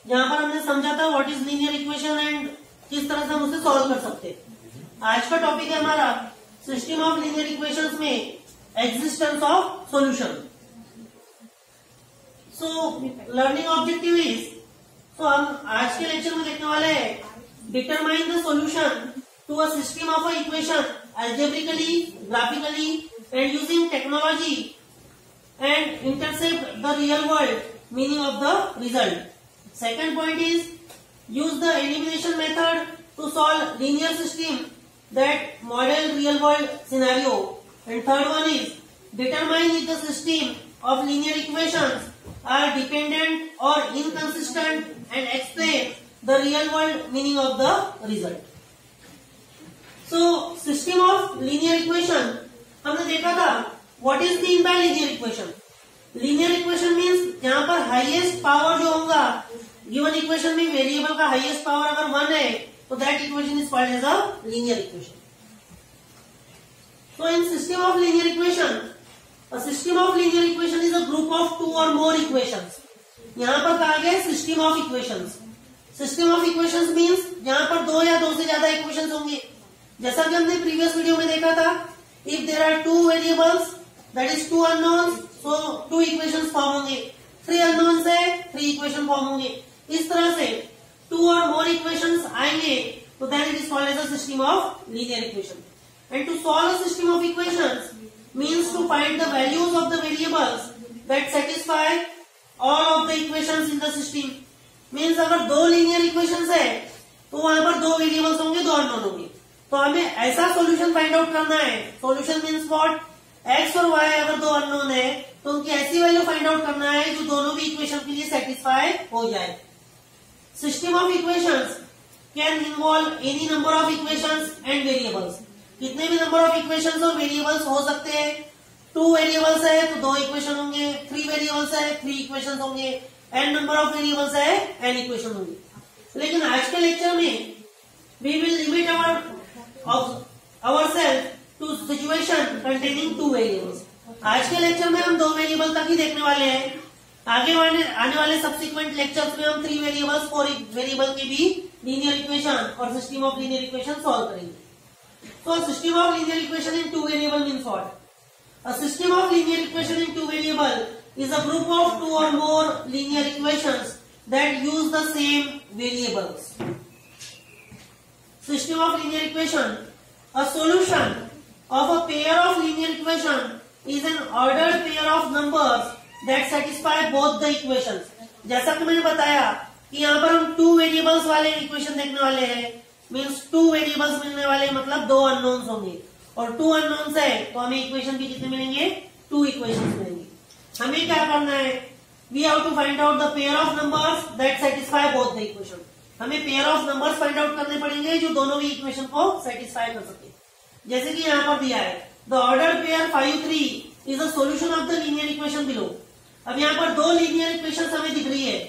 जहां पर हमने समझा था what is linear equation and किस तरह से हम उसे सॉल्व कर सकते हैं। आज का टॉपिक है हमारा सिस्टम ऑफ लीनियर इक्वेशंस में existence of solution. So learning objective is, तो हम आज के लेक्चर में देखने वाले हैं determine the solution to a system of a equation algebraically, graphically and using technology and intercept the real world meaning of the result. Second point is use the elimination method to solve linear system that model real world scenario. And third one is determine if the system of linear equations are dependent or inconsistent and explain the real world meaning of the result. So system of linear equation हमने देखा था what is mean by linear equation. Linear equation means जहां पर highest power जो होगा given equation में variable का highest power अगर 1 है तो that equation is called as a linear equation. So in system of linear equation, a system of linear equation is a group of two or more equations. यहाँ पर कहा गया system of equations. System of equations means जहां पर दो या दो से ज्यादा इक्वेशंस होंगे. जैसा कि हमने प्रीवियस वीडियो में देखा था, if there are two variables that is two unknowns, so two equations form होंगे. थ्री अननोन्स है, थ्री इक्वेशन फॉर्म होंगे. इस तरह से टू और मोर इक्वेशंस आएंगे तो then it is called as a system of linear equation. And to solve a system of equations means to find the values of the variables that satisfy all of the equations in the system. Means अगर दो linear equations है तो वहां पर दो variables होंगे, दो unknown होंगे. तो हमें ऐसा सॉल्यूशन फाइंड आउट करना है. सॉल्यूशन मींस व्हाट, एक्स और वाई अगर दो अननोन है तो उनकी ऐसी वैल्यू फाइंड आउट करना है जो दोनों भी इक्वेशन के लिए सेटिस्फाई हो जाए. System of equations can involve any number of equations and variables. कितने भी नंबर ऑफ इक्वेशंस और वेरिएबल्स हो सकते हैं. टू वेरिएबल्स है तो दो इक्वेशन होंगे, थ्री वेरिएबल्स है थ्री इक्वेशन होंगे, एन नंबर ऑफ वेरिएबल्स है एन इक्वेशन होंगे. लेकिन आज के लेक्चर में we will limit ourselves to situation containing two variables. आज के लेक्चर में हम दो वेरिएबल तक ही देखने वाले हैं. आगे आने वाले सब्सिक्वेंट लेक्चर्स में हम थ्री वेरिएबल्स, फोर वेरिएबल के भी लीनियर इक्वेशन और system of linear equation solve करेंगे. तो system of linear equation in two variable means what? A system of linear equation in two variable is a group of two or more linear equations that use the same variables. System of linear equation, a solution of a pair of linear equation is an ordered pair of numbers that satisfy both the equations. जैसा कि मैंने बताया कि यहाँ पर हम two variables वाले equation देखने वाले हैं. मीन्स टू वेरिएबल्स मिलने वाले मतलब दो अननोन्स होंगे, और टू अननोन्स है तो हमें इक्वेशन भी कितने मिलेंगे? टू इक्वेशंस मिलेंगे. हमें क्या करना है? We have to find out the pair of numbers that satisfy both the equation. हमें pair of numbers find out करने पड़ेंगे जो दोनों भी इक्वेशन को सेटिस्फाई कर सके. जैसे कि यहाँ पर दिया है the order pair 5 3 is a solution of the linear equation below. अब यहाँ पर दो लीनियर इक्वेशन हमें दिख रही है.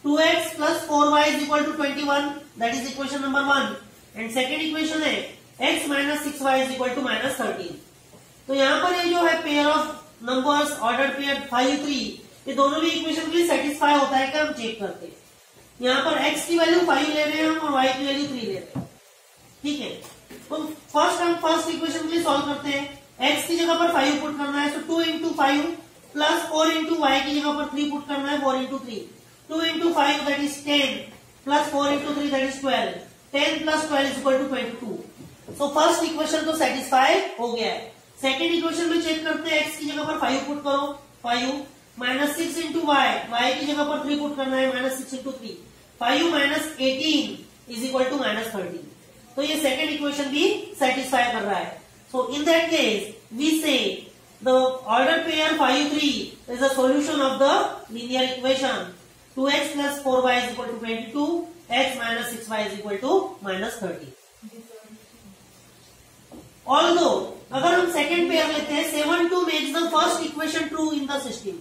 2x plus 4y is equal to 21, that is equation number 1. And second equation है x minus 6y is equal to minus 13. तो यहाँ पर ये जो है pair of numbers order pair 5 3, ये दोनों भी इक्वेशन के लिए सेटिस्फाई होता है क्या? हम चेक करते हैं. यहाँ पर x की वैल्यू 5 ले रहे हैं हम और y की वैल्यू 3 ले रहे हैं. ठीक है, तो हम फर्स्ट इक्वेशन के लिए सॉल्व करते हैं. x की जगह पर 5 पुट करना है, तो 2 into 5 प्लस 4 into y की जगह पर 3 पुट करना है, 4 into 3. 2 into 5 that is 10 plus 4 into 3 that is 12. 10 plus 12 is equal to 22. So first equation तो सेटिस्फाई हो गया है. सेकेंड इक्वेशन में चेक करते हैं. x की जगह पर 5 पुट करो, 5 माइनस 6 इंटू y की जगह पर 3 पुट करना है, minus 6 into 3. 5 minus 18 is equal to minus 13. तो ये सेकेंड इक्वेशन भी सेटिस्फाई कर रहा है. सो इन दैट केस वी से the order pair 5 3 is a solution of the linear equation 2x plus 4y is equal to 22, x minus 6y is equal to minus 30. Although अगर हम second pair लेते हैं 7 2 makes the first equation true in the system.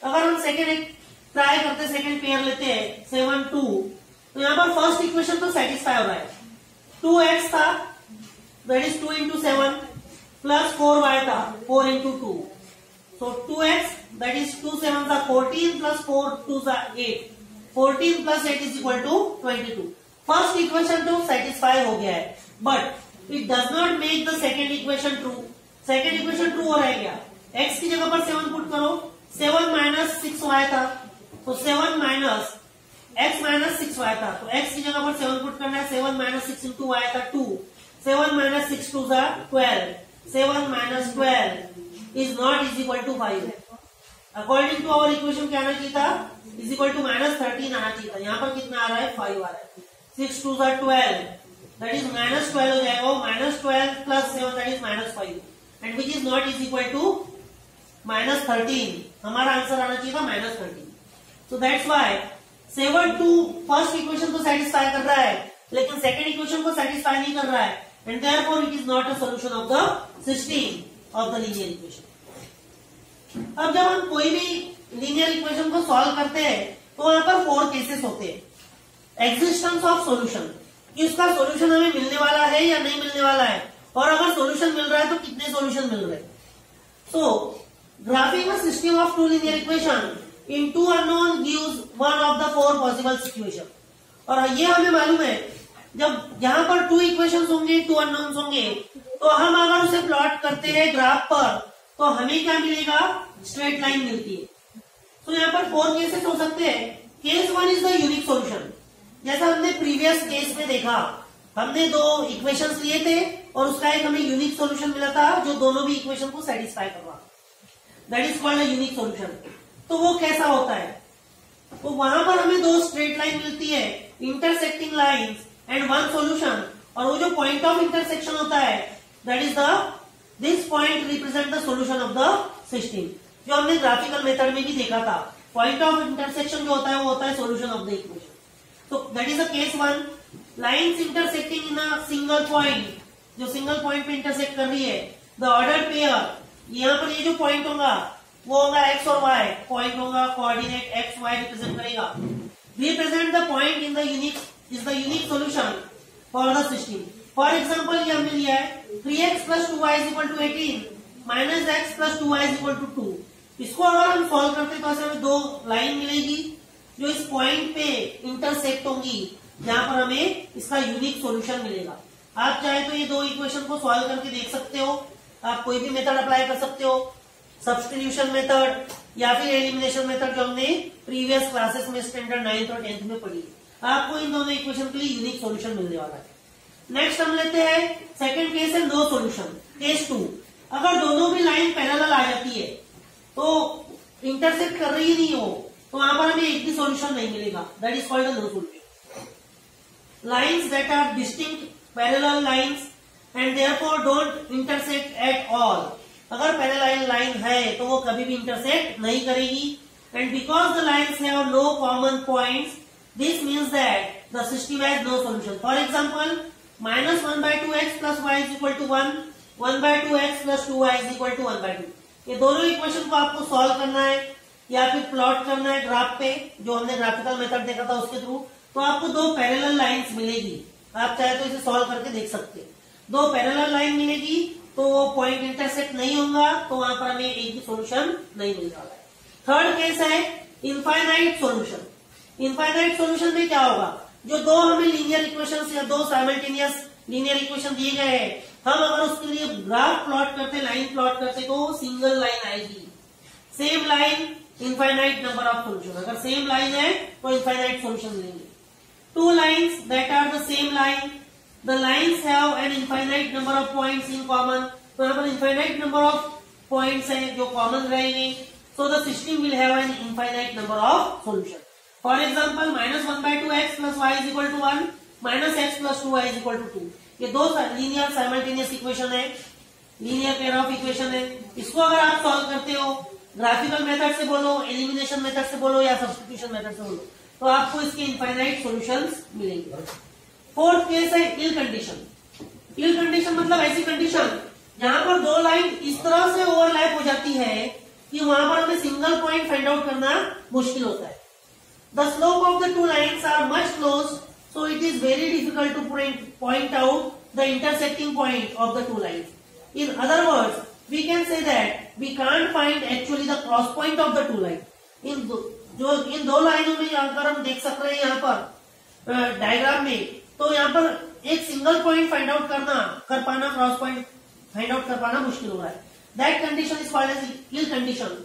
अगर हम second try करते हैं, second pair लेते हैं 7 2, तो यहाँ पर फर्स्ट इक्वेशन तो सेटिस्फाई हो रहा है. 2x था that is 2 into 7 plus 4y था 4 into 2. So 2x that is 2 7s are 14 plus 4 2s are 8. 14 plus 8 is equal to 22। First equation तो सेटिस्फाई हो गया है, but it does not make the second equation true. Second equation true हो रहा है क्या? x की जगह पर 7 पुट करो, 7 माइनस 6y था, तो 7 माइनस x माइनस 6y था, तो x की जगह पर 7 पुट करना है, 7 माइनस 6 इंटू y था 2, 7 minus 6 two 12, 7 minus 12 is not is equal to 5। According to our equation क्या आना चाहिए था? इज इक्वल टू माइनस 13 आना चाहिए था। यहाँ पर कितना आ रहा है? 5 आ रहा है। 6 टू 12 दैट इज माइनस 12 हो जाएगा, minus 12 plus 7 that is minus 5 and which is not is equal to minus 13। हमारा आंसर आना चाहिए था minus 13। So that's why 7 to first equation को सेटिस्फाई कर रहा है, लेकिन सेकेंड इक्वेशन को सेटिस्फाई नहीं कर रहा है and therefore it is not a solution of the system of the linear equation. अब जब हम कोई भी लीनियर इक्वेशन को सॉल्व करते हैं तो वहां पर 4 केसेस होते हैं। एग्जिस्टेंस ऑफ सॉल्यूशन, कि उसका सॉल्यूशन हमें मिलने वाला है या नहीं मिलने वाला है, और अगर सॉल्यूशन मिल रहा है तो कितने सॉल्यूशन मिल रहे हैं। So graphing a system of 2 linear equation in 2 unknown gives one of the 4 possible situation. और ये हमें मालूम है, जब जहां पर 2 इक्वेशंस होंगे, 2 अननोन्स होंगे, तो हम अगर उसे प्लॉट करते हैं ग्राफ पर तो हमें क्या मिलेगा? स्ट्रेट लाइन मिलती है। तो यहाँ पर 4 केसेस हो सकते हैं। Case 1 is the unique solution. जैसा हमने प्रीवियस केस में देखा, हमने 2 इक्वेशंस लिए थे और उसका एक हमें यूनिक सॉल्यूशन मिला था जो दोनों भी इक्वेशन को सेटिस्फाई कर रहा, that is called a unique solution. तो वो कैसा होता है? तो वहां पर हमें 2 स्ट्रेट लाइन मिलती है, इंटरसेक्टिंग लाइंस एंड 1 सॉल्यूशन, और वो जो पॉइंट ऑफ इंटरसेक्शन होता है that is this point represent the solution of the system, जो हमने ग्राफिकल मेथड में भी देखा था। पॉइंट ऑफ इंटरसेक्शन जो होता है वो होता है सॉल्यूशन ऑफ द इक्वेशन। तो that is the case 1। Lines intersecting in a single point, जो सिंगल पॉइंट पे इंटरसेक्ट कर रही है, द ऑर्डर पेयर, यहाँ पर ये जो पॉइंट होगा वो होगा x और y, पॉइंट होगा कोऑर्डिनेट x y रिप्रेजेंट करेगा, represent the point in the unique is the unique solution for the system. For example ये हमने लिया है 3x plus 2y is equal to 18 minus x plus 2y is equal to 2। इसको अगर हम solve करते तो ऐसे हमें 2 लाइन मिलेगी जो इस पॉइंट पे इंटरसेक्ट होंगी, जहां पर हमें इसका यूनिक सॉल्यूशन मिलेगा। आप चाहे तो ये 2 इक्वेशन को सॉल्व करके देख सकते हो, आप कोई भी मेथड अप्लाई कर सकते हो, सब्स्टिट्यूशन मेथड या फिर एलिमिनेशन मेथड जो हमने प्रीवियस क्लासेस में स्टैंडर्ड 9th और 10th में पढ़ी। आपको इन दोनों इक्वेशन के लिए यूनिक सॉल्यूशन मिलने वाला है। नेक्स्ट हम लेते हैं सेकंड केस है नो सॉल्यूशन। केस 2, अगर दोनों भी लाइन पैरेलल आ जाती है तो इंटरसेक्ट कर रही नहीं हो, तो वहां पर हमें एक भी सॉल्यूशन नहीं मिलेगा, that is called no solution. Lines that are distinct parallel lines and therefore don't intersect at all. अगर पैरेलल लाइन है तो वो कभी भी इंटरसेक्ट नहीं करेगी, and because the lines have no common points, this means that the system has no solution. For example minus 1/2x plus y is equal to 1, 1/2x plus 2y is equal to 1/2। ये दोनों equation को आपको solve करना है या फिर plot करना है ग्राफ पे, जो हमने ग्राफिकल मेथड देखा था उसके थ्रू, तो आपको 2 पैरेलल लाइंस मिलेगी। आप चाहे तो इसे सॉल्व करके देख सकते हैं। 2 पैरेलल लाइन मिलेगी तो वो पॉइंट इंटरसेक्ट नहीं होगा, तो वहां पर हमें एक भी सॉल्यूशन नहीं मिल रहा है। थर्ड केस है इनफाइनाइट सॉल्यूशन। इनफाइनाइट सॉल्यूशन में क्या होगा? जो 2 हमें लीनियर इक्वेशंस या 2 साइमल्टेनियस लीनियर इक्वेशन दिए गए हैं, हम अगर उसके लिए ग्राफ प्लॉट करते, लाइन प्लॉट करते, तो सिंगल लाइन आएगी। Same line infinite number of solution. अगर सेम लाइन है तो इनफाइनाइट सॉल्यूशन लेंगे। 2 lines that are the same line, the lines have an infinite number of points in common. तो यहाँ पर इनफाइनाइट नंबर ऑफ पॉइंट्स है जो कॉमन रहेंगे, so the system will have an infinite number of solution. For example minus 1/2x plus y is equal to 1, minus x plus 2y is equal to 2। ये 2 linear simultaneous equation है, linear pair of equation है। इसको अगर आप solve करते हो graphical method से बोलो, एलिमिनेशन मेथड से बोलो या सब्स्टिट्यूशन मेथड से बोलो, तो आपको इसके इनफाइनाइट सॉल्यूशंस मिलेंगे। फोर्थ केस है इल कंडीशन। इल कंडीशन मतलब ऐसी कंडीशन जहां पर 2 लाइन इस तरह से ओवरलैप हो जाती है कि वहां पर हमें सिंगल पॉइंट फाइंड आउट करना मुश्किल होता है। The slope of the 2 lines are much close, so it is very difficult to point out the intersecting point of the 2 lines. In other words, we can say that we can't find actually the cross point of the 2 lines. In जो इन दो लाइनों में अगर हम देख सक रहे हैं यहाँ पर डायग्राम में, तो यहाँ पर एक सिंगल पॉइंट फाइंड आउट कर पाना, क्रॉस पॉइंट फाइंड आउट कर पाना मुश्किल हो रहा है। That condition is called as ill condition.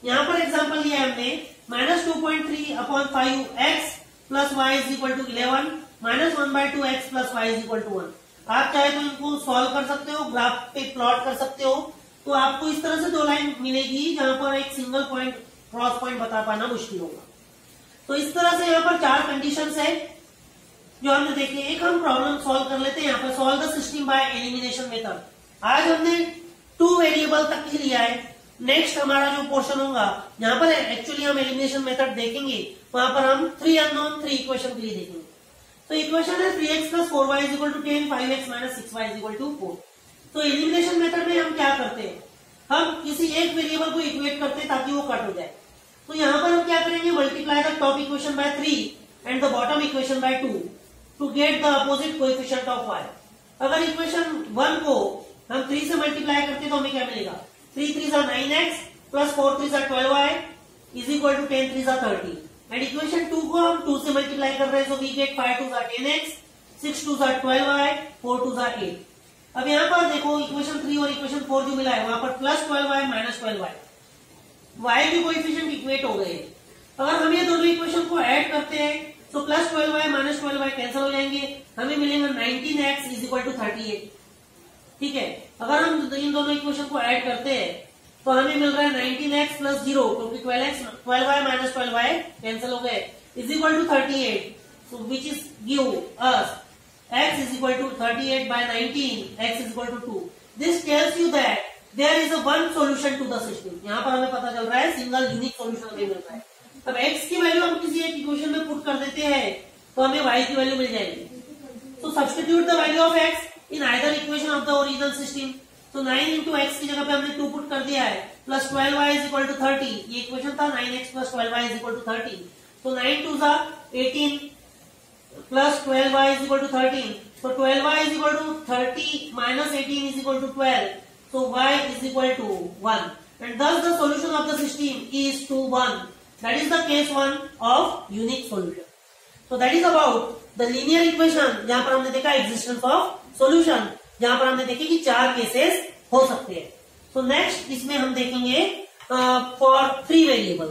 यहाँ पर एग्जांपल लिया है हमने -2.3/5x plus y is equal to 11, -1/2x plus y is equal to 1। आप चाहे तो इनको सॉल्व कर सकते हो, ग्राफ पे प्लॉट कर सकते हो, तो आपको इस तरह से दो लाइन मिलेगी जहां पर एक सिंगल पॉइंट क्रॉस पॉइंट बता पाना मुश्किल होगा। तो इस तरह से यहाँ पर चार कंडीशंस है जो हमने देखे। एक हम प्रॉब्लम सॉल्व कर लेते हैं यहाँ पर, solve the system by elimination method. आज हमने 2 वेरिएबल तक ही लिया है। नेक्स्ट हमारा जो पोर्शन होगा यहाँ पर एक्चुअली हम एलिमिनेशन मेथड देखेंगे, वहां पर हम 3 अननोन 3 इक्वेशन के लिए देखेंगे। तो इक्वेशन है 3x + 4y = 10, 5x - 6y = 4। तो एलिमिनेशन मेथड में हम क्या करते हैं, हम किसी एक वेरिएबल को इक्वेट करते हैं ताकि वो कट हो जाए। तो यहाँ पर हम क्या करेंगे, multiply the top equation by 3 and the bottom equation by 2 to get the opposite coefficient of y। अगर इक्वेशन 1 को हम 3 से मल्टीप्लाई करते हैं तो हमें क्या मिलेगा, 3 3 = 9x plus 4 3 = 12y is equal to 10 3 = 30। And equation 2 को हम 2 से मल्टीप्लाई कर रहे हैं, so we get 5 2 = 10x, 6 2 = 12y, 4 2 = 8। अब यहाँ पर देखो इक्वेशन 3 और इक्वेशन 4 जो मिला है वहां पर plus 12y minus 12y, y के कोएफिशिएंट इक्वेट हो गए। अगर हम ये दोनों इक्वेशन को ऐड करते हैं तो plus 12y minus 12y cancel हो जाएंगे, हमें मिलेगा 19x इज इक्वल टू 38। ठीक है, अगर हम इन दोनों इक्वेशन को ऐड करते हैं तो हमें मिल रहा है 19x प्लस 0, क्योंकि 12y माइनस 12y कैंसिल हो गए, is equal to 38। So which is give us x is equal to 38 by 19, x is equal to 2. This tells you that there is a one solution to the system. यहाँ पर हमें पता चल रहा है single unique solution हमें मिल रहा है। अब x की वैल्यू हम किसी एक इक्वेशन में पुट कर देते हैं तो हमें y की वैल्यू मिल जाएगी। So substitute the value of x in either equation of the original system. So 9 into x की जगह पे हमने 2 पुट कर दिया है, plus 12y is equal to 30। ये इक्वेशन था 9x plus 12y is equal to 30। So 9 2 = 18 plus 12y is equal to 13. So 12y is equal to 30 minus 18 is equal to 12. So y is equal to 1. And thus the solution of the system is to 1. That is the case 1 of unique solution. So that is about the linear equation जहां पर हमने देखा existence of solution, जहां पर हमने देखे कि 4 cases हो सकते हैं। So next इसमें हम देखेंगे for 3 वेरिएबल।